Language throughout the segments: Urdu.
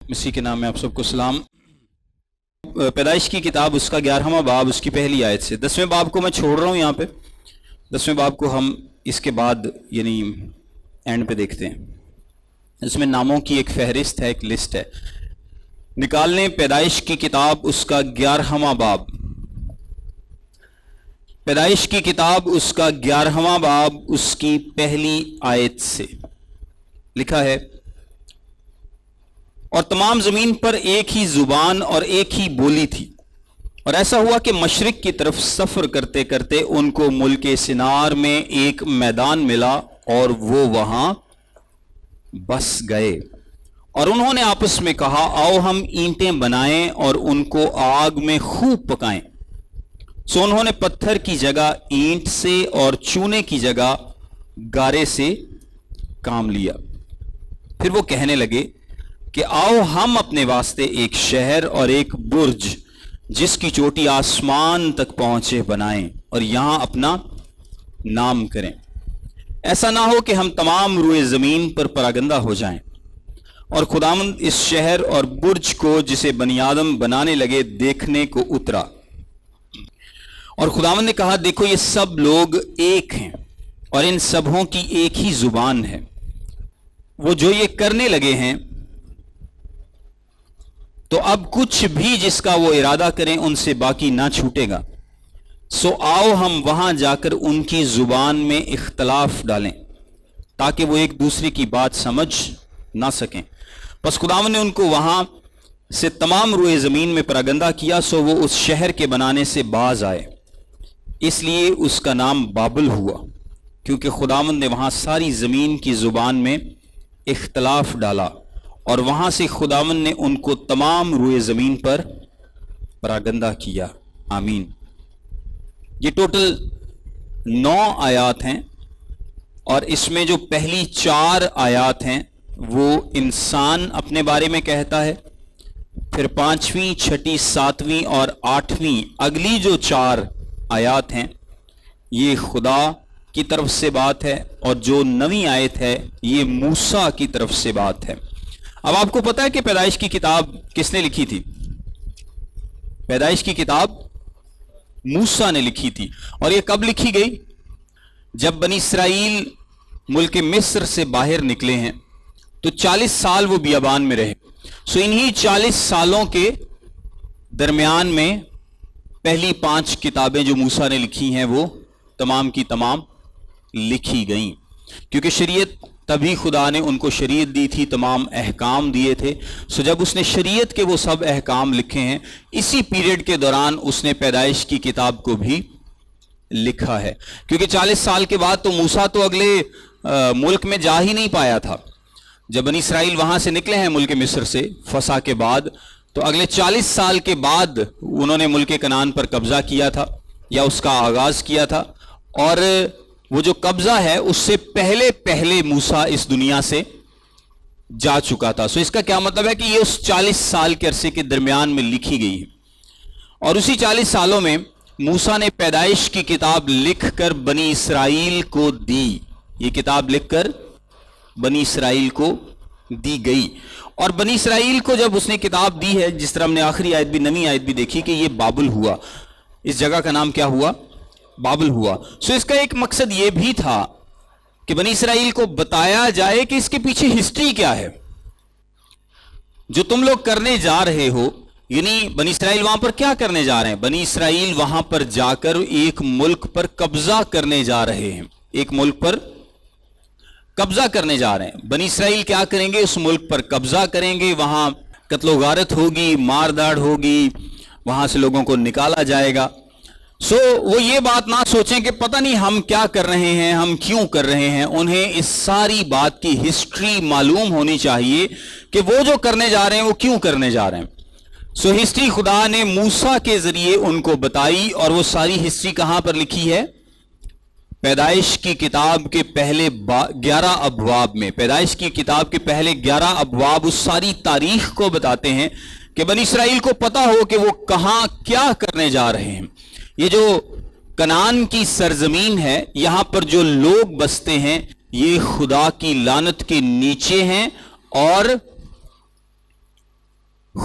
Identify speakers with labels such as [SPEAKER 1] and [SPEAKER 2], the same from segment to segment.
[SPEAKER 1] مسیح کے نام میں آپ سب کو سلام۔ پیدائش کی کتاب اس کا 11واں باب اس کی پہلی آیت سے 10ویں باب کو میں چھوڑ رہا ہوں یہاں پہ، 10ویں باب کو ہم اس کے بعد یعنی اینڈ پہ دیکھتے ہیں۔ اس میں ناموں کی ایک فہرست ہے، ایک لسٹ ہے۔ نکال لیں پیدائش کی کتاب اس کا 11واں باب، پیدائش کی کتاب اس کا 11واں باب اس کی پہلی آیت سے لکھا ہے، اور تمام زمین پر ایک ہی زبان اور ایک ہی بولی تھی، اور ایسا ہوا کہ مشرق کی طرف سفر کرتے کرتے ان کو ملک سنار میں ایک میدان ملا اور وہ وہاں بس گئے، اور انہوں نے آپس میں کہا آؤ ہم اینٹیں بنائیں اور ان کو آگ میں خوب پکائیں۔ سو انہوں نے پتھر کی جگہ اینٹ سے اور چونے کی جگہ گارے سے کام لیا۔ پھر وہ کہنے لگے کہ آؤ ہم اپنے واسطے ایک شہر اور ایک برج جس کی چوٹی آسمان تک پہنچے بنائیں اور یہاں اپنا نام کریں، ایسا نہ ہو کہ ہم تمام روئے زمین پر پراگندہ ہو جائیں۔ اور خداوند اس شہر اور برج کو جسے بنی آدم بنانے لگے دیکھنے کو اترا، اور خداوند نے کہا دیکھو یہ سب لوگ ایک ہیں اور ان سبوں کی ایک ہی زبان ہے، وہ جو یہ کرنے لگے ہیں تو اب کچھ بھی جس کا وہ ارادہ کریں ان سے باقی نہ چھوٹے گا۔ سو آؤ ہم وہاں جا کر ان کی زبان میں اختلاف ڈالیں تاکہ وہ ایک دوسرے کی بات سمجھ نہ سکیں۔ پس خداوند نے ان کو وہاں سے تمام روئے زمین میں پراگندہ کیا، سو وہ اس شہر کے بنانے سے باز آئے، اس لیے اس کا نام بابل ہوا، کیونکہ خداوند نے وہاں ساری زمین کی زبان میں اختلاف ڈالا، اور وہاں سے خداوند نے ان کو تمام روئے زمین پر پراگندہ کیا۔ آمین۔ یہ ٹوٹل 9 آیات ہیں، اور اس میں جو پہلی 4 آیات ہیں وہ انسان اپنے بارے میں کہتا ہے، پھر 5ویں، 6ٹھی، 7ویں اور 8ویں اگلی جو 4 آیات ہیں یہ خدا کی طرف سے بات ہے، اور جو 9ویں آیت ہے یہ موسیٰ کی طرف سے بات ہے۔ اب آپ کو پتا ہے کہ پیدائش کی کتاب کس نے لکھی تھی؟ پیدائش کی کتاب موسیٰ نے لکھی تھی، اور یہ کب لکھی گئی؟ جب بنی اسرائیل ملک مصر سے باہر نکلے ہیں تو 40 سال وہ بیابان میں رہے، سو انہی 40 سالوں کے درمیان میں پہلی 5 کتابیں جو موسیٰ نے لکھی ہیں وہ تمام کی تمام لکھی گئیں، کیونکہ شریعت تبھی خدا نے ان کو شریعت دی تھی، تمام احکام دیے تھے۔ سو جب اس نے شریعت کے وہ سب احکام لکھے ہیں، اسی پیریڈ کے دوران اس نے پیدائش کی کتاب کو بھی لکھا ہے، کیونکہ 40 سال کے بعد تو موسیٰ تو اگلے ملک میں جا ہی نہیں پایا تھا۔ جب بنی اسرائیل وہاں سے نکلے ہیں ملک مصر سے فسح کے بعد، تو اگلے 40 سال کے بعد انہوں نے ملک کنعان پر قبضہ کیا تھا یا اس کا آغاز کیا تھا، اور وہ جو قبضہ ہے اس سے پہلے موسیٰ اس دنیا سے جا چکا تھا۔ سو اس کا کیا مطلب ہے کہ یہ اس 40 سال کے عرصے کے درمیان میں لکھی گئی ہے، اور اسی 40 سالوں میں موسیٰ نے پیدائش کی کتاب لکھ کر بنی اسرائیل کو دی۔ یہ کتاب لکھ کر بنی اسرائیل کو دی گئی، اور بنی اسرائیل کو جب اس نے کتاب دی ہے، جس طرح ہم نے آخری آیت بھی 9ویں آیت بھی دیکھی کہ یہ بابل ہوا، اس جگہ کا نام کیا ہوا؟ بابل ہوا۔ سو اس کا ایک مقصد یہ بھی تھا کہ بنی اسرائیل کو بتایا جائے کہ اس کے پیچھے ہسٹری کیا ہے، جو تم لوگ کرنے جا رہے ہو، یعنی بنی اسرائیل وہاں پر کیا کرنے جا رہے ہیں؟ بنی اسرائیل وہاں پر جا کر ایک ملک پر قبضہ کرنے جا رہے ہیں، ایک ملک پر قبضہ کرنے جا رہے ہیں۔ بنی اسرائیل کیا کریں گے؟ اس ملک پر قبضہ کریں گے، وہاں قتل و غارت ہوگی، مار داڑ ہوگی، وہاں سے لوگوں کو نکالا جائے گا۔ سو وہ یہ بات نہ سوچیں کہ پتہ نہیں ہم کیا کر رہے ہیں، ہم کیوں کر رہے ہیں، انہیں اس ساری بات کی ہسٹری معلوم ہونی چاہیے کہ وہ جو کرنے جا رہے ہیں وہ کیوں کرنے جا رہے ہیں۔ سو ہسٹری خدا نے موسیٰ کے ذریعے ان کو بتائی، اور وہ ساری ہسٹری کہاں پر لکھی ہے؟ پیدائش کی کتاب کے پہلے 11 ابواب میں۔ پیدائش کی کتاب کے پہلے 11 ابواب اس ساری تاریخ کو بتاتے ہیں کہ بنی اسرائیل کو پتہ ہو کہ وہ کہاں کیا کرنے جا رہے ہیں۔ یہ جو کنعان کی سرزمین ہے، یہاں پر جو لوگ بستے ہیں یہ خدا کی لعنت کے نیچے ہیں، اور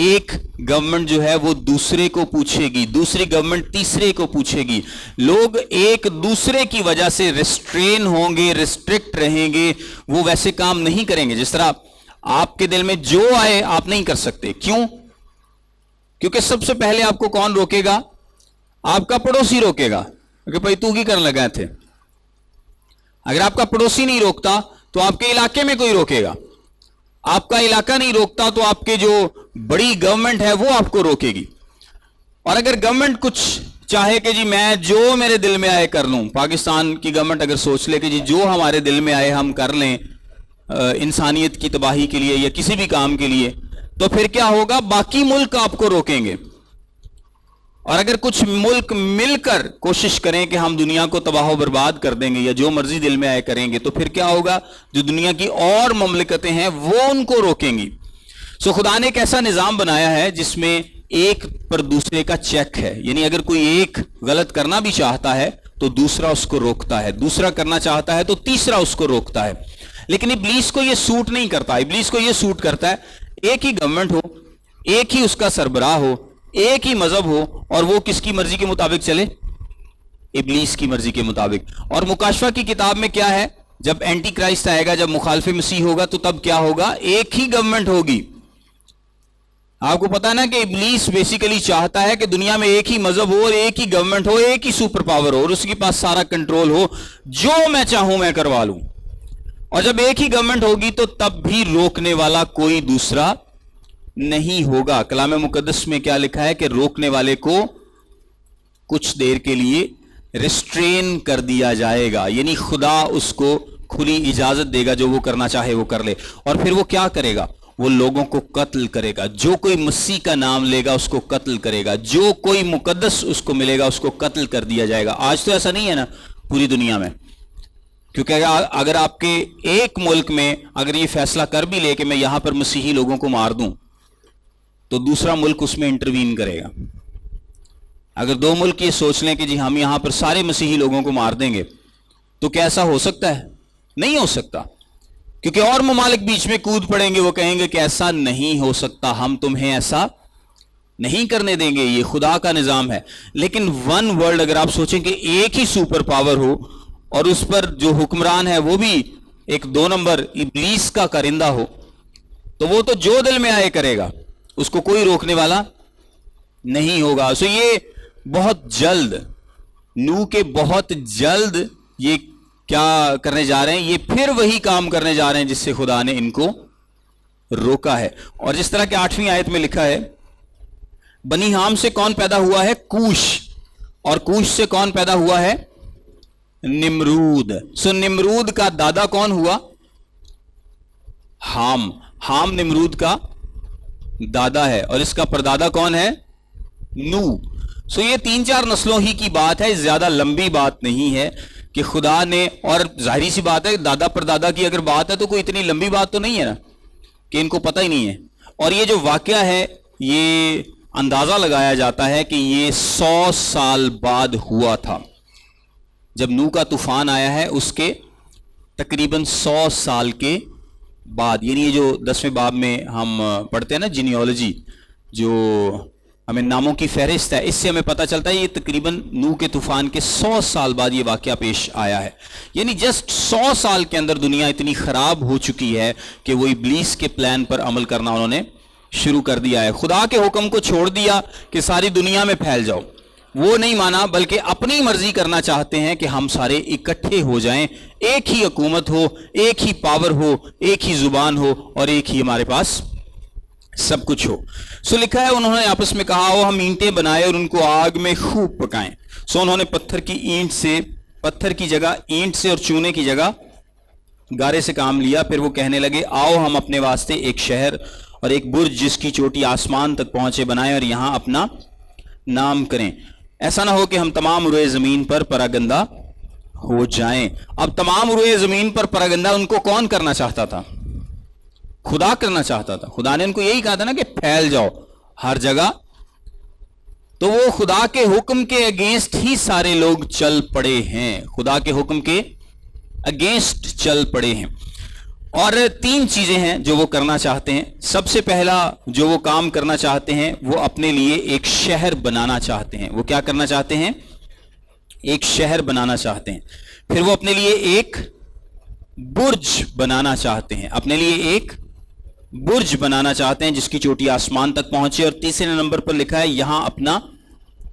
[SPEAKER 1] ایک گورنمنٹ جو ہے وہ دوسرے کو پوچھے گی, دوسری گورنمنٹ تیسرے کو پوچھے گی, لوگ ایک دوسرے کی وجہ سے ریسٹرین ہوں گے, ریسٹرکٹ رہیں گے, وہ ویسے کام نہیں کریں گے. جس طرح آپ کے دل میں جو آئے آپ نہیں کر سکتے. کیوں؟ کیونکہ سب سے پہلے آپ کو کون روکے گا؟ آپ کا پڑوسی روکے گا کہ بھائی تو کی کرنے لگا تھے. اگر آپ کا پڑوسی نہیں روکتا تو آپ کے علاقے میں کوئی روکے گا, آپ کا علاقہ نہیں روکتا تو آپ کے جو بڑی گورنمنٹ ہے وہ آپ کو روکے گی. اور اگر گورنمنٹ کچھ چاہے کہ جی میں جو میرے دل میں آئے کر لوں, پاکستان کی گورنمنٹ اگر سوچ لے کہ جی جو ہمارے دل میں آئے ہم کر لیں انسانیت کی تباہی کے لیے یا کسی بھی کام کے لیے, تو پھر کیا ہوگا؟ باقی ملک آپ کو روکیں گے. اور اگر کچھ ملک مل کر کوشش کریں کہ ہم دنیا کو تباہ و برباد کر دیں گے یا جو مرضی دل میں آئے کریں گے, تو پھر کیا ہوگا؟ جو دنیا کی اور مملکتیں ہیں وہ ان کو روکیں گی. سو خدا نے ایک ایسا نظام بنایا ہے جس میں ایک پر دوسرے کا چیک ہے. یعنی اگر کوئی ایک غلط کرنا بھی چاہتا ہے تو دوسرا اس کو روکتا ہے, دوسرا کرنا چاہتا ہے تو تیسرا اس کو روکتا ہے. لیکن ابلیس کو یہ سوٹ نہیں کرتا. ابلیس کو یہ سوٹ کرتا ہے ایک ہی گورنمنٹ ہو, ایک ہی اس کا سربراہ ہو, ایک ہی مذہب ہو, اور وہ کس کی مرضی کے مطابق چلے؟ ابلیس کی مرضی کے مطابق. اور مکاشفہ کی کتاب میں کیا ہے؟ جب اینٹی کرائسٹ آئے گا, جب مخالف مسیح ہوگا, تو تب کیا ہوگا؟ ایک ہی گورنمنٹ ہوگی. آپ کو پتا نا کہ ابلیس بیسیکلی چاہتا ہے کہ دنیا میں ایک ہی مذہب ہو اور ایک ہی گورنمنٹ ہو, ایک ہی سپر پاور ہو اور اس کے پاس سارا کنٹرول ہو, جو میں چاہوں میں کروا لوں. اور جب ایک ہی گورنمنٹ ہوگی تو تب بھی روکنے والا کوئی دوسرا نہیں ہوگا. کلام مقدس میں کیا لکھا ہے کہ روکنے والے کو کچھ دیر کے لیے ریسٹرین کر دیا جائے گا. یعنی خدا اس کو کھلی اجازت دے گا, جو وہ کرنا چاہے وہ کر لے. اور پھر وہ کیا کرے گا؟ وہ لوگوں کو قتل کرے گا. جو کوئی مسیح کا نام لے گا اس کو قتل کرے گا, جو کوئی مقدس اس کو ملے گا اس کو قتل کر دیا جائے گا. آج تو ایسا نہیں ہے نا پوری دنیا میں, کیونکہ اگر آپ کے ایک ملک میں اگر یہ فیصلہ کر بھی لے کہ میں یہاں پر مسیحی لوگوں کو مار دوں, تو دوسرا ملک اس میں انٹروین کرے گا. اگر دو ملک یہ سوچ لیں کہ جی ہم یہاں پر سارے مسیحی لوگوں کو مار دیں گے, تو کیا ایسا ہو سکتا ہے؟ نہیں ہو سکتا, کیونکہ اور ممالک بیچ میں کود پڑیں گے, وہ کہیں گے کہ ایسا نہیں ہو سکتا, ہم تمہیں ایسا نہیں کرنے دیں گے, یہ خدا کا نظام ہے. لیکن ون ورلڈ اگر آپ سوچیں کہ ایک ہی سپر پاور ہو اور اس پر جو حکمران ہے وہ بھی ایک 2 نمبر ابلیس کا کرندہ ہو, تو وہ تو جو دل میں آئے کرے گا, اس کو کوئی روکنے والا نہیں ہوگا. سو یہ بہت جلد, نو کے بہت جلد یہ کیا کرنے جا رہے ہیں؟ یہ پھر وہی کام کرنے جا رہے ہیں جس سے خدا نے ان کو روکا ہے. اور جس طرح کہ 8ویں آیت میں لکھا ہے, بنی حام سے کون پیدا ہوا ہے؟ کوش. اور کوش سے کون پیدا ہوا ہے؟ نمرود. سو نمرود کا دادا کون ہوا؟ حام. حام نمرود کا دادا ہے, اور اس کا پردادا کون ہے؟ نو. سو یہ 3-4 نسلوں ہی کی بات ہے, زیادہ لمبی بات نہیں ہے کہ خدا نے, اور ظاہری سی بات ہے دادا پردادا کی اگر بات ہے تو کوئی اتنی لمبی بات تو نہیں ہے نا کہ ان کو پتہ ہی نہیں ہے. اور یہ جو واقعہ ہے یہ اندازہ لگایا جاتا ہے کہ یہ 100 سال بعد ہوا تھا. جب نوح کا طوفان آیا ہے اس کے تقریباً 100 سال کے بعد. یعنی یہ جو 10ویں باب میں ہم پڑھتے ہیں نا جینیالوجی, جو ہمیں ناموں کی فہرست ہے, اس سے ہمیں پتہ چلتا ہے یہ تقریباً نوح کے طوفان کے 100 سال بعد یہ واقعہ پیش آیا ہے. یعنی جسٹ 100 سال کے اندر دنیا اتنی خراب ہو چکی ہے کہ وہ ابلیس کے پلان پر عمل کرنا انہوں نے شروع کر دیا ہے. خدا کے حکم کو چھوڑ دیا کہ ساری دنیا میں پھیل جاؤ, وہ نہیں مانا, بلکہ اپنی مرضی کرنا چاہتے ہیں کہ ہم سارے اکٹھے ہو جائیں, ایک ہی حکومت ہو, ایک ہی پاور ہو, ایک ہی زبان ہو, اور ایک ہی ہمارے پاس سب کچھ ہو. سو لکھا ہے انہوں نے آپس میں کہا وہ ہم اینٹیں بنائے اور ان کو آگ میں خوب پکائیں. سو انہوں نے پتھر کی جگہ اینٹ سے اور چونے کی جگہ گارے سے کام لیا. پھر وہ کہنے لگے آؤ ہم اپنے واسطے ایک شہر اور ایک برج جس کی چوٹی آسمان تک پہنچے بنائیں اور یہاں اپنا نام کریں. ایسا نہ ہو کہ ہم تمام روئے زمین پر پراگندہ ہو جائیں. اب تمام روئے زمین پر پراگندہ ان کو کون کرنا چاہتا تھا؟ خدا کرنا چاہتا تھا. خدا نے ان کو یہی کہا تھا نا کہ پھیل جاؤ ہر جگہ. تو وہ خدا کے حکم کے اگینسٹ ہی سارے لوگ چل پڑے ہیں, خدا کے حکم کے اگینسٹ چل پڑے ہیں. اور 3 چیزیں ہیں جو وہ کرنا چاہتے ہیں. سب سے پہلا جو وہ کام کرنا چاہتے ہیں وہ اپنے لیے ایک شہر بنانا چاہتے ہیں. وہ کیا کرنا چاہتے ہیں؟ ایک شہر بنانا چاہتے ہیں. پھر وہ اپنے لیے ایک برج بنانا چاہتے ہیں. اپنے لیے ایک برج بنانا چاہتے ہیں جس کی چوٹی آسمان تک پہنچے. اور تیسرے نمبر پر لکھا ہے یہاں اپنا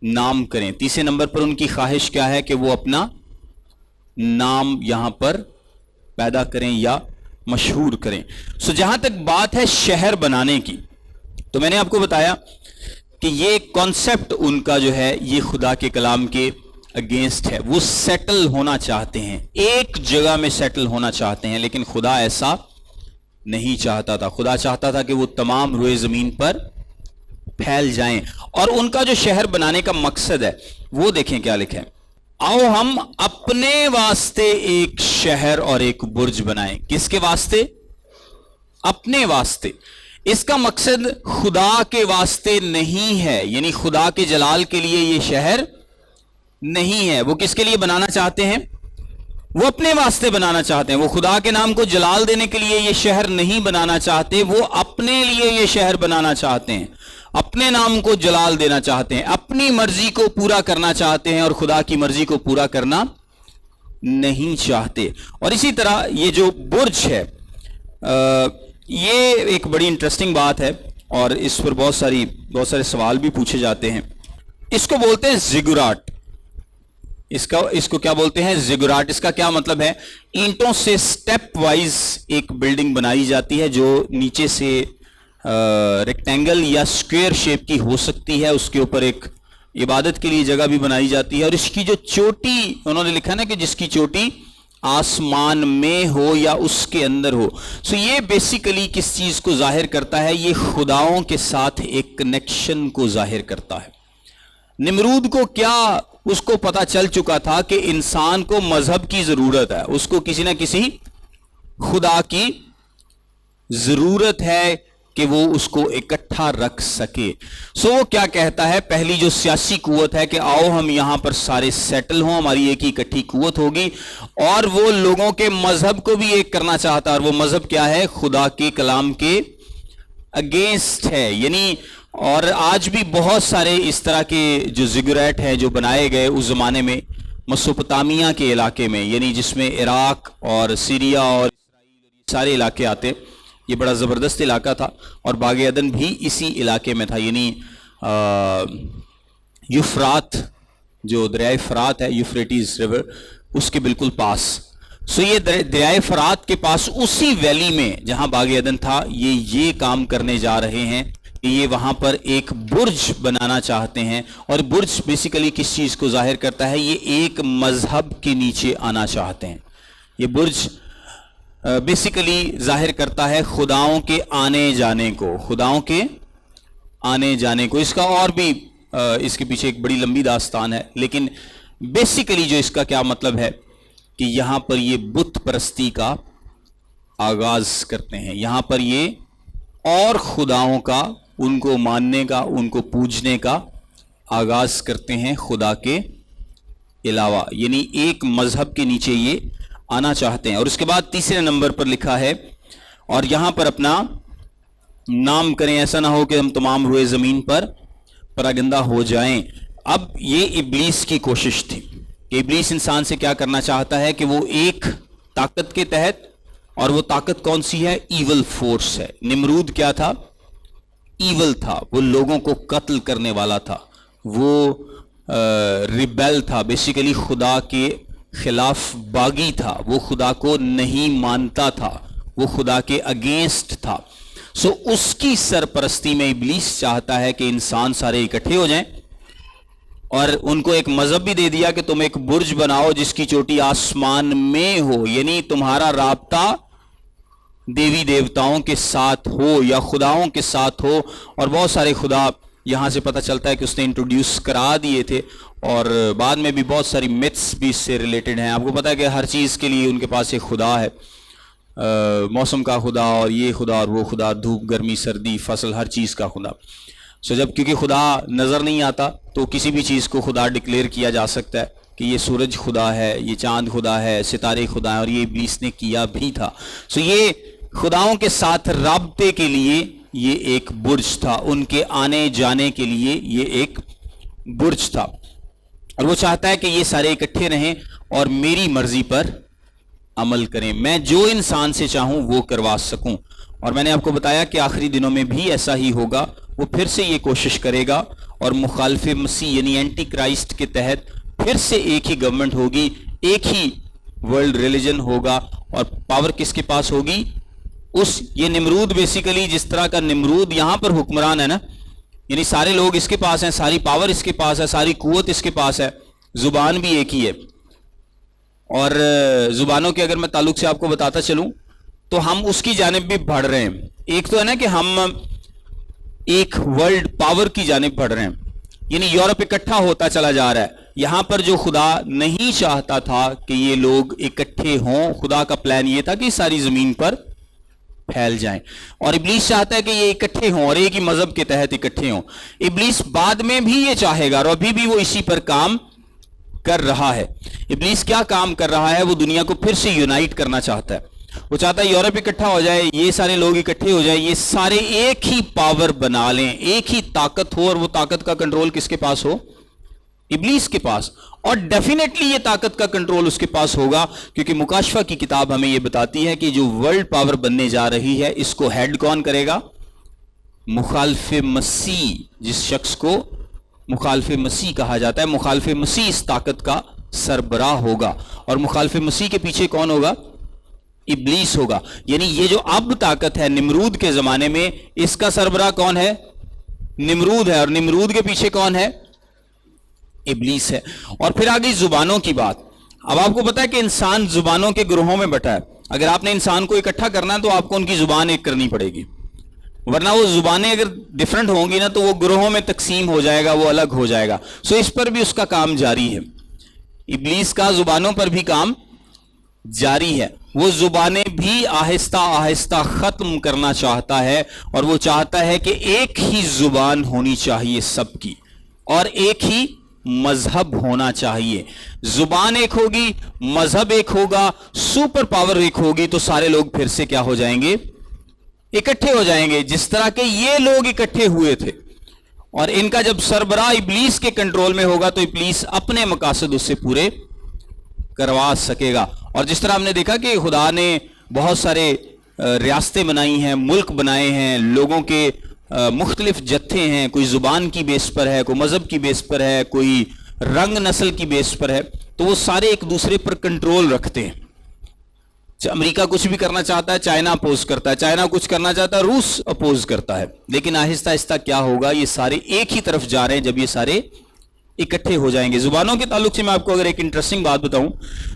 [SPEAKER 1] نام کریں. تیسرے نمبر پر ان کی خواہش کیا ہے کہ وہ اپنا نام یہاں پر پیدا کریں یا مشہور کریں. سو جہاں تک بات ہے شہر بنانے کی، تو میں نے آپ کو بتایا کہ یہ کانسیپٹ ان کا جو ہے یہ خدا کے کلام کے اگینسٹ ہے. وہ سیٹل ہونا چاہتے ہیں، ایک جگہ میں سیٹل ہونا چاہتے ہیں، لیکن خدا ایسا نہیں چاہتا تھا. خدا چاہتا تھا کہ وہ تمام روئے زمین پر پھیل جائیں. اور ان کا جو شہر بنانے کا مقصد ہے وہ دیکھیں کیا لکھا ہے. آؤ ہم اپنے واسطے ایک شہر اور ایک برج بنائیں. کس کے واسطے؟ اپنے واسطے. اس کا مقصد خدا کے واسطے نہیں ہے، یعنی خدا کے جلال کے لیے یہ شہر نہیں ہے. وہ کس کے لیے بنانا چاہتے ہیں؟ وہ اپنے واسطے بنانا چاہتے ہیں. وہ خدا کے نام کو جلال دینے کے لیے یہ شہر نہیں بنانا چاہتے، وہ اپنے لیے یہ شہر بنانا چاہتے ہیں، اپنے نام کو جلال دینا چاہتے ہیں، اپنی مرضی کو پورا کرنا چاہتے ہیں اور خدا کی مرضی کو پورا کرنا نہیں چاہتے. اور اسی طرح یہ جو برج ہے یہ ایک بڑی انٹرسٹنگ بات ہے اور اس پر بہت سارے سوال بھی پوچھے جاتے ہیں. اس کو بولتے ہیں زگورات. اس کو کیا بولتے ہیں؟ زگورات. اس کا کیا مطلب ہے؟ اینٹوں سے سٹیپ وائز ایک بلڈنگ بنائی جاتی ہے جو نیچے سے ریکٹینگل یا سکوئر شیپ کی ہو سکتی ہے. اس کے اوپر ایک عبادت کے لیے جگہ بھی بنائی جاتی ہے. اور اس کی جو چوٹی انہوں نے لکھا نا کہ جس کی چوٹی آسمان میں ہو یا اس کے اندر ہو. سو یہ بیسیکلی کس چیز کو ظاہر کرتا ہے؟ یہ خداؤں کے ساتھ ایک کنیکشن کو ظاہر کرتا ہے. نمرود کو کیا اس کو پتا چل چکا تھا کہ انسان کو مذہب کی ضرورت ہے، اس کو کسی نہ کسی خدا کی ضرورت ہے کہ وہ اس کو اکٹھا رکھ سکے. سو وہ کیا کہتا ہے؟ پہلی جو سیاسی قوت ہے کہ آؤ ہم یہاں پر سارے سیٹل ہوں، ہماری ایک ہی اکٹھی قوت ہوگی. اور وہ لوگوں کے مذہب کو بھی ایک کرنا چاہتا ہے. اور وہ مذہب کیا ہے؟ خدا کے کلام کے اگینسٹ ہے. یعنی اور آج بھی بہت سارے اس طرح کے جو زگوریٹ ہیں جو بنائے گئے اس زمانے میں مسوپتامیہ کے علاقے میں، یعنی جس میں عراق اور سیریا اور سارے علاقے آتے. یہ بڑا زبردست علاقہ تھا اور باغ عدن بھی اسی علاقے میں تھا. یعنی یوفرات، جو دریائے فرات ہے، یوفریٹیز ریور، اس کے بالکل پاس. سو یہ دریائے فرات کے پاس اسی ویلی میں جہاں باغ عدن تھا یہ کام کرنے جا رہے ہیں کہ یہ وہاں پر ایک برج بنانا چاہتے ہیں. اور برج بیسیکلی کس چیز کو ظاہر کرتا ہے؟ یہ ایک مذہب کے نیچے آنا چاہتے ہیں. یہ برج بیسیکلی ظاہر کرتا ہے خداؤں کے آنے جانے کو، خداؤں کے آنے جانے کو. اس کا اور بھی اس کے پیچھے ایک بڑی لمبی داستان ہے، لیکن بیسیکلی جو اس کا کیا مطلب ہے کہ یہاں پر یہ بت پرستی کا آغاز کرتے ہیں. یہاں پر یہ اور خداؤں کا، ان کو ماننے کا، ان کو پوجنے کا آغاز کرتے ہیں خدا کے علاوہ. یعنی ایک مذہب کے نیچے یہ آنا چاہتے ہیں. اور اس کے بعد تیسرے نمبر پر لکھا ہے اور یہاں پر اپنا نام کریں، ایسا نہ ہو کہ ہم تمام روئے زمین پر پراگندہ ہو جائیں. اب یہ ابلیس کی کوشش تھی کہ ابلیس انسان سے کیا کرنا چاہتا ہے کہ وہ ایک طاقت کے تحت، اور وہ طاقت کون سی ہے؟ ایول فورس ہے. نمرود کیا تھا؟ ایول تھا. وہ لوگوں کو قتل کرنے والا تھا. وہ ریبیل تھا، بیسیکلی خدا کے خلاف باغی تھا. وہ خدا کو نہیں مانتا تھا، وہ خدا کے اگینسٹ تھا. سو اس کی سرپرستی میں ابلیس چاہتا ہے کہ انسان سارے اکٹھے ہو جائیں اور ان کو ایک مذہب بھی دے دیا کہ تم ایک برج بناؤ جس کی چوٹی آسمان میں ہو. یعنی تمہارا رابطہ دیوی دیوتاؤں کے ساتھ ہو یا خداؤں کے ساتھ ہو. اور بہت سارے خدا یہاں سے پتہ چلتا ہے کہ اس نے انٹروڈیوس کرا دیے تھے اور بعد میں بھی بہت ساری میتھس بھی اس سے ریلیٹڈ ہیں. آپ کو پتہ ہے کہ ہر چیز کے لیے ان کے پاس ایک خدا ہے. موسم کا خدا اور یہ خدا اور وہ خدا، دھوپ گرمی سردی فصل، ہر چیز کا خدا. سو جب کیونکہ خدا نظر نہیں آتا تو کسی بھی چیز کو خدا ڈکلیئر کیا جا سکتا ہے. کہ یہ سورج خدا ہے، یہ چاند خدا ہے، ستارے خدا ہیں، اور یہ ابلیس نے کیا بھی تھا. سو یہ خداؤں کے ساتھ رابطے کے لیے یہ ایک برج تھا، ان کے آنے جانے کے لیے یہ ایک برج تھا، اور وہ چاہتا ہے کہ یہ سارے اکٹھے رہیں اور میری مرضی پر عمل کریں، میں جو انسان سے چاہوں وہ کروا سکوں. اور میں نے آپ کو بتایا کہ آخری دنوں میں بھی ایسا ہی ہوگا، وہ پھر سے یہ کوشش کرے گا اور مخالف مسیح یعنی اینٹی کرائسٹ کے تحت پھر سے ایک ہی گورنمنٹ ہوگی، ایک ہی ورلڈ ریلیجن ہوگا، اور پاور کس کے پاس ہوگی؟ یہ نمرود بیسیکلی جس طرح کا نمرود یہاں پر حکمران ہے نا، یعنی سارے لوگ اس کے پاس ہیں، ساری پاور اس کے پاس ہے، ساری قوت اس کے پاس ہے، زبان بھی ایک ہی ہے. اور زبانوں کے اگر میں تعلق سے آپ کو بتاتا چلوں تو ہم اس کی جانب بھی بڑھ رہے ہیں. ایک تو ہے نا کہ ہم ایک ورلڈ پاور کی جانب بڑھ رہے ہیں، یعنی یورپ اکٹھا ہوتا چلا جا رہا ہے. یہاں پر جو خدا نہیں چاہتا تھا کہ یہ لوگ اکٹھے ہوں، خدا کا پلان یہ تھا کہ ساری زمین پر پھیل جائیں، اور ابلیس چاہتا ہے کہ یہ اکٹھے ہوں اور ایک ہی مذہب کے تحت اکٹھے ہوں. ابلیس بعد میں بھی یہ چاہے گا، اور ابھی بھی وہ اسی پر کام کر رہا ہے. ابلیس کیا کام کر رہا ہے؟ وہ دنیا کو پھر سے یونائٹ کرنا چاہتا ہے. وہ چاہتا ہے یورپ اکٹھا ہو جائے، یہ سارے لوگ اکٹھے ہو جائیں، یہ سارے ایک ہی پاور بنا لیں، ایک ہی طاقت ہو، اور وہ طاقت کا کنٹرول کس کے پاس ہو؟ ابلیس کے پاس. اور ڈیفینیٹلی یہ طاقت کا کنٹرول اس کے پاس ہوگا، کیونکہ مکاشفہ کی کتاب ہمیں یہ بتاتی ہے کہ جو ورلڈ پاور بننے جا رہی ہے اس کو ہیڈ کون کرے گا؟ مخالف مسیح. جس شخص کو مخالف مسیح کہا جاتا ہے، مخالف مسیح اس طاقت کا سربراہ ہوگا. اور مخالف مسیح کے پیچھے کون ہوگا؟ ابلیس ہوگا. یعنی یہ جو اب طاقت ہے نمرود کے زمانے میں، اس کا سربراہ کون ہے؟ نمرود ہے. اور نمرود کے پیچھے کون ہے؟ ابلیس ہے. اور پھر آگئی زبانوں کی بات. اب آپ کو پتا ہے کہ انسان زبانوں کے گروہوں میں بٹا ہے. اگر آپ نے انسان کو اکٹھا کرنا ہے تو آپ کو ان کی زبان ایک کرنی پڑے گی، ورنہ وہ زبانیں اگر ڈیفرنٹ ہوں گی نا تو وہ گروہوں میں تقسیم ہو جائے گا، وہ الگ ہو جائے گا. سو اس پر بھی اس کا کام جاری ہے. ابلیس کا زبانوں پر بھی کام جاری ہے. وہ زبانیں بھی آہستہ آہستہ ختم کرنا چاہتا ہے، اور وہ چاہتا ہے کہ ایک ہی زبان ہونی چاہیے سب کی، اور ایک ہی مذہب ہونا چاہیے. زبان ایک ہوگی، مذہب ایک ہوگا، سپر پاور ایک ہوگی، تو سارے لوگ پھر سے کیا ہو جائیں گے؟ اکٹھے ہو جائیں گے. جس طرح کہ یہ لوگ اکٹھے ہوئے تھے، اور ان کا جب سربراہ ابلیس کے کنٹرول میں ہوگا تو ابلیس اپنے مقاصد اس سے پورے کروا سکے گا. اور جس طرح ہم نے دیکھا کہ خدا نے بہت سارے ریاستیں بنائی ہیں، ملک بنائے ہیں، لوگوں کے مختلف جتھے ہیں، کوئی زبان کی بیس پر ہے، کوئی مذہب کی بیس پر ہے، کوئی رنگ نسل کی بیس پر ہے، تو وہ سارے ایک دوسرے پر کنٹرول رکھتے ہیں. امریکہ کچھ بھی کرنا چاہتا ہے، چائنا اپوز کرتا ہے، چائنا کچھ کرنا چاہتا ہے، روس اپوز کرتا ہے. لیکن آہستہ آہستہ کیا ہوگا؟ یہ سارے ایک ہی طرف جا رہے ہیں جب یہ سارے اکٹھے ہو جائیں گے. زبانوں کے تعلق سے میں آپ کو اگر ایک انٹرسٹنگ بات بتاؤں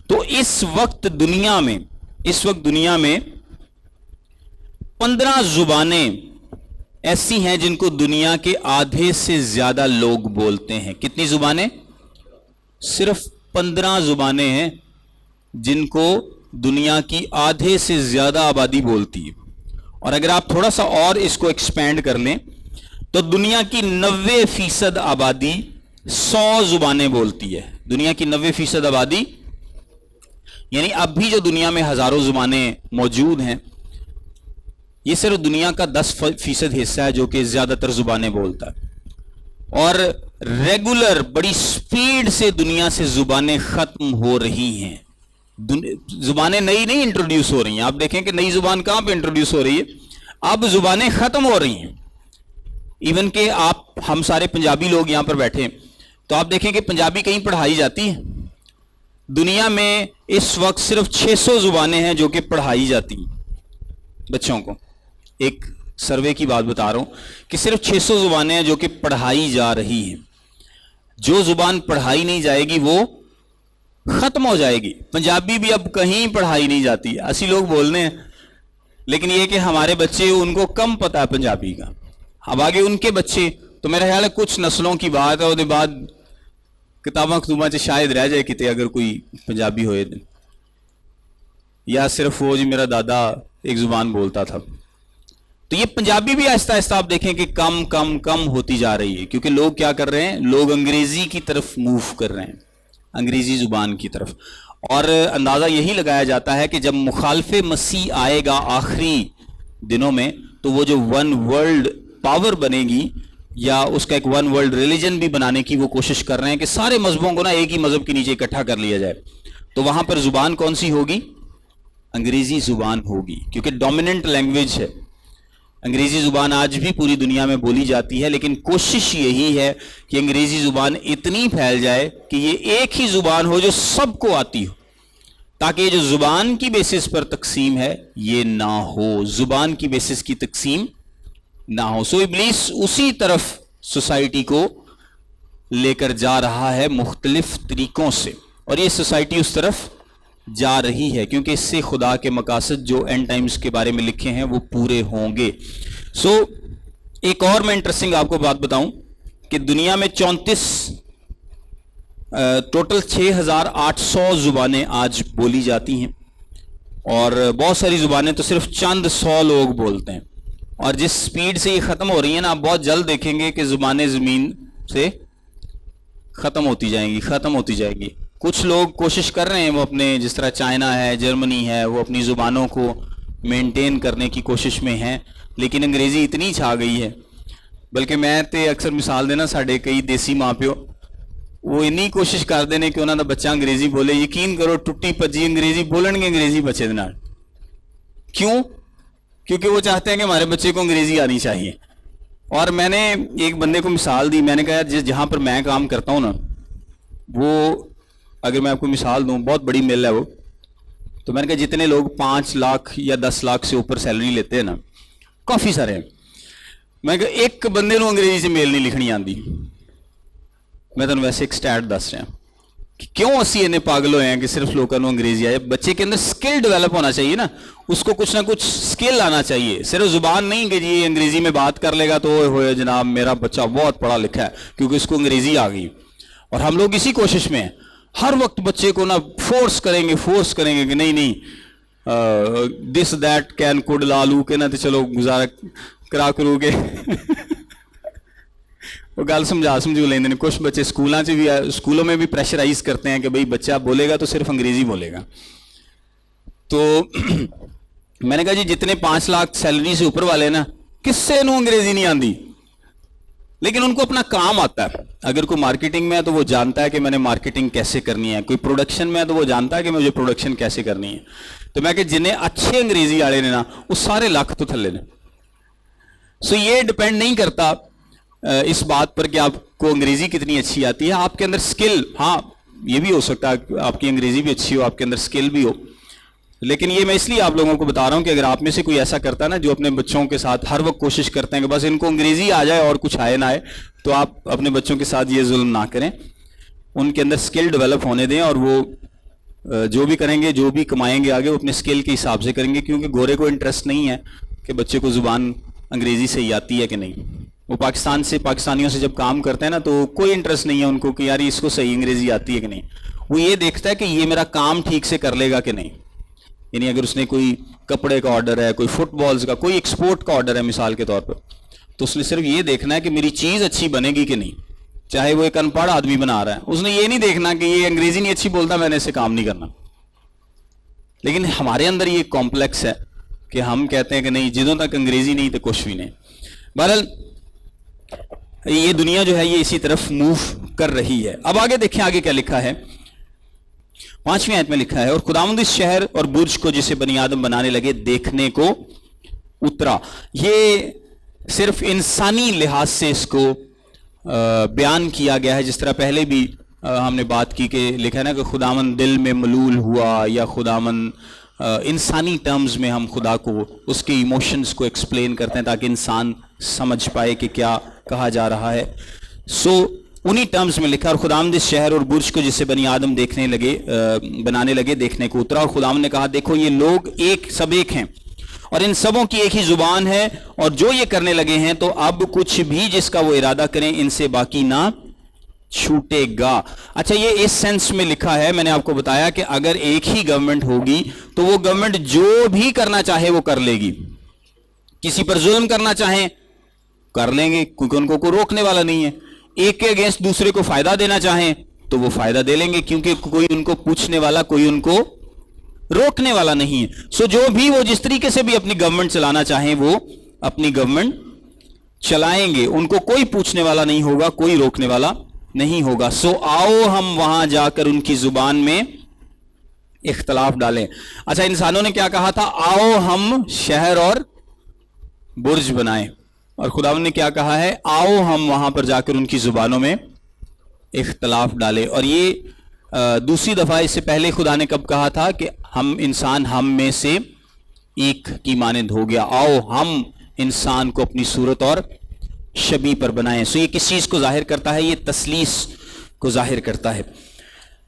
[SPEAKER 1] تو اس وقت دنیا میں 15 زبانیں ایسی ہیں جن کو دنیا کے آدھے سے زیادہ لوگ بولتے ہیں. کتنی زبانیں؟ صرف 15 زبانیں ہیں جن کو دنیا کی آدھے سے زیادہ آبادی بولتی ہے. اور اگر آپ تھوڑا سا اور اس کو ایکسپینڈ کر لیں تو دنیا کی 90% آبادی 100 زبانیں بولتی ہے. دنیا کی 90% آبادی، یعنی اب بھی جو دنیا میں ہزاروں زبانیں موجود ہیں، یہ صرف دنیا کا 10% حصہ ہے جو کہ زیادہ تر زبانیں بولتا ہے. اور ریگولر بڑی سپیڈ سے دنیا سے زبانیں ختم ہو رہی ہیں. زبانیں نئی نہیں انٹروڈیوس ہو رہی ہیں. آپ دیکھیں کہ نئی زبان کہاں پہ انٹروڈیوس ہو رہی ہے؟ اب زبانیں ختم ہو رہی ہیں. ایون کہ ہم سارے پنجابی لوگ یہاں پر بیٹھے ہیں تو آپ دیکھیں کہ پنجابی کہیں پڑھائی جاتی ہے؟ دنیا میں اس وقت صرف 600 زبانیں ہیں جو کہ پڑھائی جاتی ہیں بچوں کو. ایک سروے کی بات بتا رہا ہوں کہ صرف 600 زبانیں ہیں جو کہ پڑھائی جا رہی ہیں. جو زبان پڑھائی نہیں جائے گی وہ ختم ہو جائے گی. پنجابی بھی اب کہیں پڑھائی نہیں جاتی. اسی لوگ بولنے ہیں، لیکن یہ کہ ہمارے بچے ان کو کم پتہ ہے پنجابی کا. اب آگے ان کے بچے، تو میرا خیال ہے کچھ نسلوں کی بات ہے، اور بعد کتاباں کتاباں سے شاید رہ جائے کتے اگر کوئی پنجابی ہوئے، یا صرف وہ جی میرا دادا ایک زبان بولتا تھا. تو یہ پنجابی بھی آہستہ آہستہ آپ دیکھیں کہ کم کم کم ہوتی جا رہی ہے، کیونکہ لوگ کیا کر رہے ہیں؟ لوگ انگریزی کی طرف موو کر رہے ہیں. انگریزی زبان کی طرف. اور اندازہ یہی لگایا جاتا ہے کہ جب مخالف مسیح آئے گا آخری دنوں میں تو وہ جو ون ورلڈ پاور بنے گی یا اس کا ایک ون ورلڈ ریلیجن بھی بنانے کی وہ کوشش کر رہے ہیں کہ سارے مذہبوں کو نا ایک ہی مذہب کے نیچے اکٹھا کر لیا جائے. تو وہاں پر زبان کون سی ہوگی؟ انگریزی زبان ہوگی، کیونکہ ڈومیننٹ لینگویج ہے. انگریزی زبان آج بھی پوری دنیا میں بولی جاتی ہے، لیکن کوشش یہی ہے کہ انگریزی زبان اتنی پھیل جائے کہ یہ ایک ہی زبان ہو جو سب کو آتی ہو، تاکہ یہ جو زبان کی بیسس پر تقسیم ہے یہ نہ ہو، زبان کی بیسس کی تقسیم نہ ہو. سو ابلیس اسی طرف سوسائٹی کو لے کر جا رہا ہے مختلف طریقوں سے، اور یہ سوسائٹی اس طرف جا رہی ہے کیونکہ اس سے خدا کے مقاصد جو اینڈ ٹائمز کے بارے میں لکھے ہیں وہ پورے ہوں گے. سو ایک اور میں انٹرسٹنگ آپ کو بات بتاؤں کہ دنیا میں 34 ٹوٹل 6800 زبانیں آج بولی جاتی ہیں، اور بہت ساری زبانیں تو صرف چند 100 لوگ بولتے ہیں. اور جس سپیڈ سے یہ ختم ہو رہی ہیں نا، آپ بہت جلد دیکھیں گے کہ زبانیں زمین سے ختم ہوتی جائیں گی. کچھ لوگ کوشش کر رہے ہیں، وہ اپنے جس طرح چائنا ہے، جرمنی ہے، وہ اپنی زبانوں کو مینٹین کرنے کی کوشش میں ہیں، لیکن انگریزی اتنی چھا گئی ہے. بلکہ میں تے اکثر مثال دینا، ساڑھے کئی دیسی ماں پیو وہ انی کوشش کر دینے کہ انہوں نے بچہ انگریزی بولے. یقین کرو ٹوٹی پجی انگریزی بولن گے انگریزی بچے دے نال. کیوں؟ کیونکہ وہ چاہتے ہیں کہ ہمارے بچے کو انگریزی آنی چاہیے. اور میں نے ایک بندے کو مثال دی، میں نے کہا جہاں پر میں کام کرتا ہوں نا، وہ اگر میں آپ کو مثال دوں، بہت بڑی مل ہے وہ، تو میں نے کہا جتنے لوگ 5 لاکھ یا 10 لاکھ سے اوپر سیلری لیتے ہیں نا، کافی سارے ہیں. میں نے کہا ایک بندے نو انگریزی سے میل نہیں لکھنی آندی. میں تو ویسے ایک سٹیٹ دس رہا کہ کیوں اسی انہیں پاگل ہوئے ہیں کہ صرف لوگوں کو انگریزی آئے. بچے کے اندر سکل ڈیولپ ہونا چاہیے نا، اس کو کچھ نہ کچھ سکل آنا چاہیے. صرف زبان نہیں کہ جی انگریزی میں بات کر لے گا تو ہوئے جناب میرا بچہ بہت پڑھا لکھا ہے کیونکہ اس کو انگریزی آ گئی. اور ہم لوگ اسی کوشش میں ہیں، ہر وقت بچے کو نا فورس کریں گے کہ نہیں this that can code Lalu کے نا تو چلو گزارا کرا کرو گے. وہ گل سمجھو لیں. کچھ بچے اسکولوں میں بھی پریشرائز کرتے ہیں کہ بھئی بچہ بولے گا تو صرف انگریزی بولے گا. تو میں نے کہا جی جتنے 5 لاکھ سیلری سے اوپر والے نا، کس سے انہوں انگریزی نہیں آندی، لیکن ان کو اپنا کام آتا ہے. اگر کوئی مارکیٹنگ میں ہے تو وہ جانتا ہے کہ میں نے مارکیٹنگ کیسے کرنی ہے، کوئی پروڈکشن میں ہے تو وہ جانتا ہے کہ مجھے پروڈکشن کیسے کرنی ہے. تو میں کہ جنہیں اچھے انگریزی والے نے نا، وہ سارے لاکھ تو تھلے نے. سو یہ ڈپینڈ نہیں کرتا اس بات پر کہ آپ کو انگریزی کتنی اچھی آتی ہے. آپ کے اندر سکل، ہاں یہ بھی ہو سکتا ہے آپ کی انگریزی بھی اچھی ہو، آپ کے اندر سکل بھی ہو. لیکن یہ میں اس لیے آپ لوگوں کو بتا رہا ہوں کہ اگر آپ میں سے کوئی ایسا کرتا ہے نا جو اپنے بچوں کے ساتھ ہر وقت کوشش کرتے ہیں کہ بس ان کو انگریزی آ جائے اور کچھ آئے نہ آئے، تو آپ اپنے بچوں کے ساتھ یہ ظلم نہ کریں. ان کے اندر سکل ڈیولپ ہونے دیں، اور وہ جو بھی کریں گے، جو بھی کمائیں گے آگے، وہ اپنے سکل کے حساب سے کریں گے. کیونکہ گورے کو انٹرسٹ نہیں ہے کہ بچے کو زبان انگریزی سے ہی آتی ہے کہ نہیں. وہ پاکستانیوں سے جب کام کرتے ہیں نا تو کوئی انٹرسٹ نہیں ہے ان کو کہ یار اس کو صحیح انگریزی آتی ہے کہ نہیں. وہ یہ دیکھتا ہے کہ یہ میرا کام ٹھیک سے کر لے گا کہ نہیں. یعنی اگر اس نے کوئی کپڑے کا آرڈر ہے، کوئی فٹ بالز کا، کوئی ایکسپورٹ کا آرڈر ہے مثال کے طور پر، تو اس نے صرف یہ دیکھنا ہے کہ میری چیز اچھی بنے گی کہ نہیں، چاہے وہ ایک ان پڑھ آدمی بنا رہا ہے. اس نے یہ نہیں دیکھنا کہ یہ انگریزی نہیں اچھی بولتا میں نے اسے کام نہیں کرنا. لیکن ہمارے اندر یہ کمپلیکس ہے کہ ہم کہتے ہیں کہ نہیں، جدوں تک انگریزی نہیں تو کچھ بھی نہیں. بہرحال یہ دنیا جو ہے یہ اسی طرف موو کر رہی ہے. اب آگے دیکھیں آگے کیا لکھا ہے. 5ویں آیت میں لکھا ہے، اور خداوند اس شہر اور برج کو جسے بنی آدم بنانے لگے دیکھنے کو اترا. یہ صرف انسانی لحاظ سے اس کو بیان کیا گیا ہے، جس طرح پہلے بھی ہم نے بات کی کہ لکھا ہے نا کہ خداوند دل میں ملول ہوا، یا خداوند انسانی ٹرمز میں ہم خدا کو اس کے ایموشنز کو ایکسپلین کرتے ہیں تاکہ انسان سمجھ پائے کہ کیا کہا جا رہا ہے. سو انہی ٹرمز میں لکھا، اور خداوند اس شہر اور برج کو جسے بنی آدم بنانے لگے دیکھنے کو اترا. اور خداوند نے کہا دیکھو یہ لوگ سب ایک ہیں، اور ان سبوں کی ایک ہی زبان ہے، اور جو یہ کرنے لگے ہیں تو اب کچھ بھی جس کا وہ ارادہ کریں ان سے باقی نہ چھوٹے گا. اچھا یہ اس سینس میں لکھا ہے، میں نے آپ کو بتایا کہ اگر ایک ہی گورنمنٹ ہوگی تو وہ گورنمنٹ جو بھی کرنا چاہے وہ کر لے گی. کسی پر ظلم کرنا چاہیں کر لیں گے کیونکہ ان کو کوئی روکنے والا نہیں ہے. ایک کے اگینسٹ دوسرے کو فائدہ دینا چاہیں تو وہ فائدہ دے لیں گے، کیونکہ کوئی ان کو پوچھنے والا، کوئی ان کو روکنے والا نہیں ہے. سو جو بھی وہ جس طریقے سے بھی اپنی گورنمنٹ چلانا چاہیں وہ اپنی گورنمنٹ چلائیں گے، ان کو کوئی پوچھنے والا نہیں ہوگا، کوئی روکنے والا نہیں ہوگا. سو آؤ ہم وہاں جا کر ان کی زبان میں اختلاف ڈالیں. اچھا، انسانوں نے کیا کہا تھا؟ آؤ ہم شہر اور برج بنائیں. اور خداوند نے کیا کہا ہے؟ آؤ ہم وہاں پر جا کر ان کی زبانوں میں اختلاف ڈالیں. اور یہ دوسری دفعہ، اس سے پہلے خدا نے کب کہا تھا کہ ہم انسان ہم میں سے ایک کی مانند ہو گیا، آؤ ہم انسان کو اپنی صورت اور شبیہ پر بنائیں. سو یہ کس چیز کو ظاہر کرتا ہے؟ یہ تثلیث کو ظاہر کرتا ہے.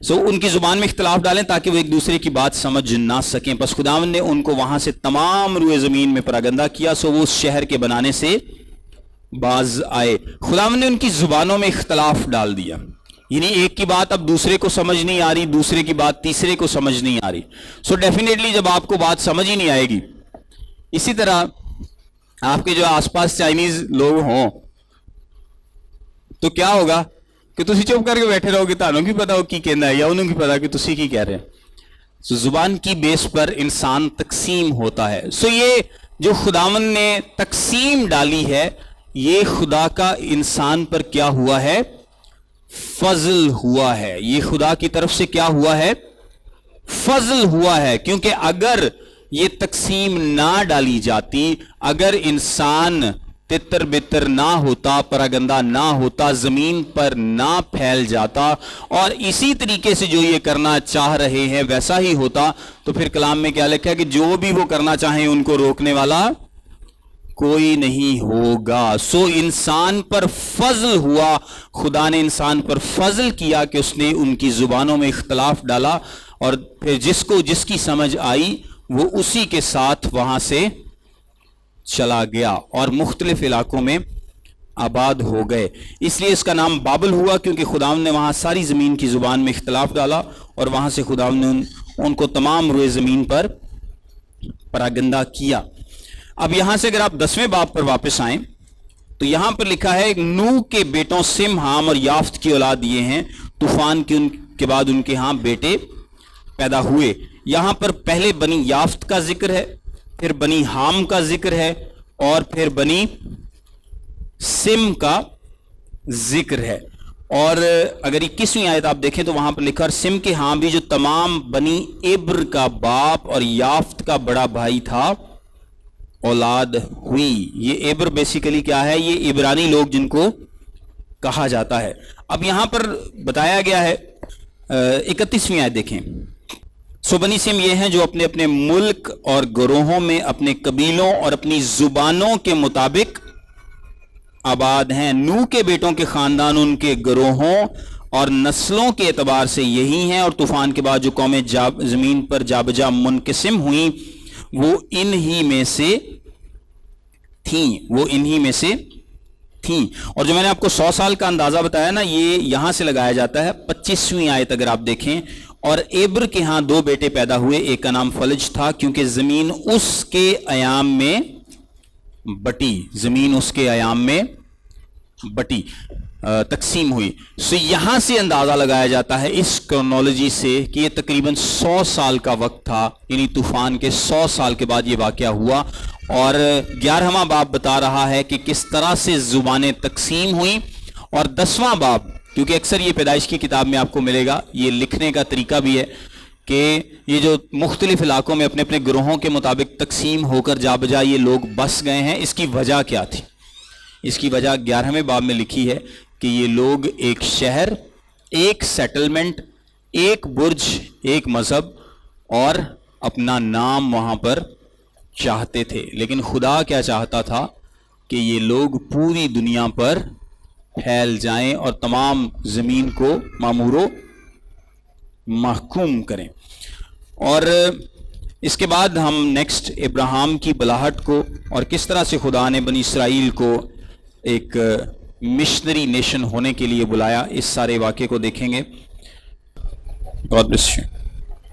[SPEAKER 1] سو ان کی زبان میں اختلاف ڈالیں تاکہ وہ ایک دوسرے کی بات سمجھ نہ سکیں. پس خداوند نے ان کو وہاں سے تمام روئے زمین میں پراگندہ کیا، سو وہ اس شہر کے بنانے سے باز آئے. خداوند نے ان کی زبانوں میں اختلاف ڈال دیا، یعنی ایک کی بات اب دوسرے کو سمجھ نہیں آ رہی، دوسرے کی بات تیسرے کو سمجھ نہیں آ رہی. سو ڈیفینیٹلی جب آپ کو بات سمجھ ہی نہیں آئے گی، اسی طرح آپ کے جو آس پاس چائنیز لوگ ہوں تو کیا ہوگا کہ تسی چپ کر کے بیٹھے رہو گے، تانوں کی پتا ہو کی کہنا ہے یا انہوں کی پتا کہ تسی کی کہہ رہے ہیں. سو زبان کی بیس پر انسان تقسیم ہوتا ہے. سو یہ جو خداوند نے تقسیم ڈالی ہے، یہ خدا کا انسان پر کیا ہوا ہے؟ فضل ہوا ہے. یہ خدا کی طرف سے کیا ہوا ہے؟ فضل ہوا ہے. کیونکہ اگر یہ تقسیم نہ ڈالی جاتی، اگر انسان تتر بتر نہ ہوتا، پراگندہ نہ ہوتا، زمین پر نہ پھیل جاتا، اور اسی طریقے سے جو یہ کرنا چاہ رہے ہیں ویسا ہی ہوتا، تو پھر کلام میں کیا لکھا ہے کہ جو بھی وہ کرنا چاہیں ان کو روکنے والا کوئی نہیں ہوگا. سو انسان پر فضل ہوا، خدا نے انسان پر فضل کیا کہ اس نے ان کی زبانوں میں اختلاف ڈالا، اور پھر جس کو جس کی سمجھ آئی وہ اسی کے ساتھ وہاں سے چلا گیا اور مختلف علاقوں میں آباد ہو گئے. اس لیے اس کا نام بابل ہوا، کیونکہ خداوند نے وہاں ساری زمین کی زبان میں اختلاف ڈالا، اور وہاں سے خداوند نے ان کو تمام روئے زمین پر پراگندہ کیا. اب یہاں سے اگر آپ 10ویں باب پر واپس آئیں تو یہاں پر لکھا ہے نوح کے بیٹوں سم، حام اور یافت کی اولاد یہ ہیں. طوفان کے بعد ان کے ہاں بیٹے پیدا ہوئے. یہاں پر پہلے بنی یافت کا ذکر ہے، پھر بنی حام کا ذکر ہے، اور پھر بنی سم کا ذکر ہے. اور اگر 21ویں آیت آپ دیکھیں تو وہاں پر لکھا سم کے ہاں بھی جو تمام بنی عبر کا باپ اور یافت کا بڑا بھائی تھا اولاد ہوئی. یہ عبر بیسیکلی کیا ہے؟ یہ عبرانی لوگ جن کو کہا جاتا ہے. اب یہاں پر بتایا گیا ہے 31ویں آیت دیکھیں. سو بنی سم یہ ہیں جو اپنے اپنے ملک اور گروہوں میں اپنے قبیلوں اور اپنی زبانوں کے مطابق آباد ہیں. نوح کے بیٹوں کے خاندان ان کے گروہوں اور نسلوں کے اعتبار سے یہی ہیں، اور طوفان کے بعد جو قومیں زمین پر جا بجا منقسم ہوئیں وہ انہی میں سے تھیں. اور جو میں نے آپ کو 100 سال کا اندازہ بتایا نا، یہ یہاں سے لگایا جاتا ہے 25ویں آیت اگر آپ دیکھیں. اور عبر کے ہاں 2 بیٹے پیدا ہوئے، ایک کا نام فلج تھا کیونکہ زمین اس کے ایام میں بٹی، تقسیم ہوئی. سو یہاں سے اندازہ لگایا جاتا ہے اس کرونالوجی سے کہ یہ تقریباً 100 سال کا وقت تھا، یعنی طوفان کے 100 سال کے بعد یہ واقعہ ہوا. اور 11واں باب بتا رہا ہے کہ کس طرح سے زبانیں تقسیم ہوئیں. اور 10واں باب، کیونکہ اکثر یہ پیدائش کی کتاب میں آپ کو ملے گا، یہ لکھنے کا طریقہ بھی ہے کہ یہ جو مختلف علاقوں میں اپنے اپنے گروہوں کے مطابق تقسیم ہو کر جا بجا یہ لوگ بس گئے ہیں، اس کی وجہ کیا تھی؟ اس کی وجہ 11ویں باب میں لکھی ہے کہ یہ لوگ ایک شہر، ایک سیٹلمنٹ، ایک برج، ایک مذہب اور اپنا نام وہاں پر چاہتے تھے. لیکن خدا کیا چاہتا تھا کہ یہ لوگ پوری دنیا پر پھیل جائیں اور تمام زمین کو معمور و محکوم کریں. اور اس کے بعد ہم نیکسٹ ابراہیم کی بلاہٹ کو اور کس طرح سے خدا نے بنی اسرائیل کو ایک مشنری نیشن ہونے کے لیے بلایا، اس سارے واقعے کو دیکھیں گے. God bless you.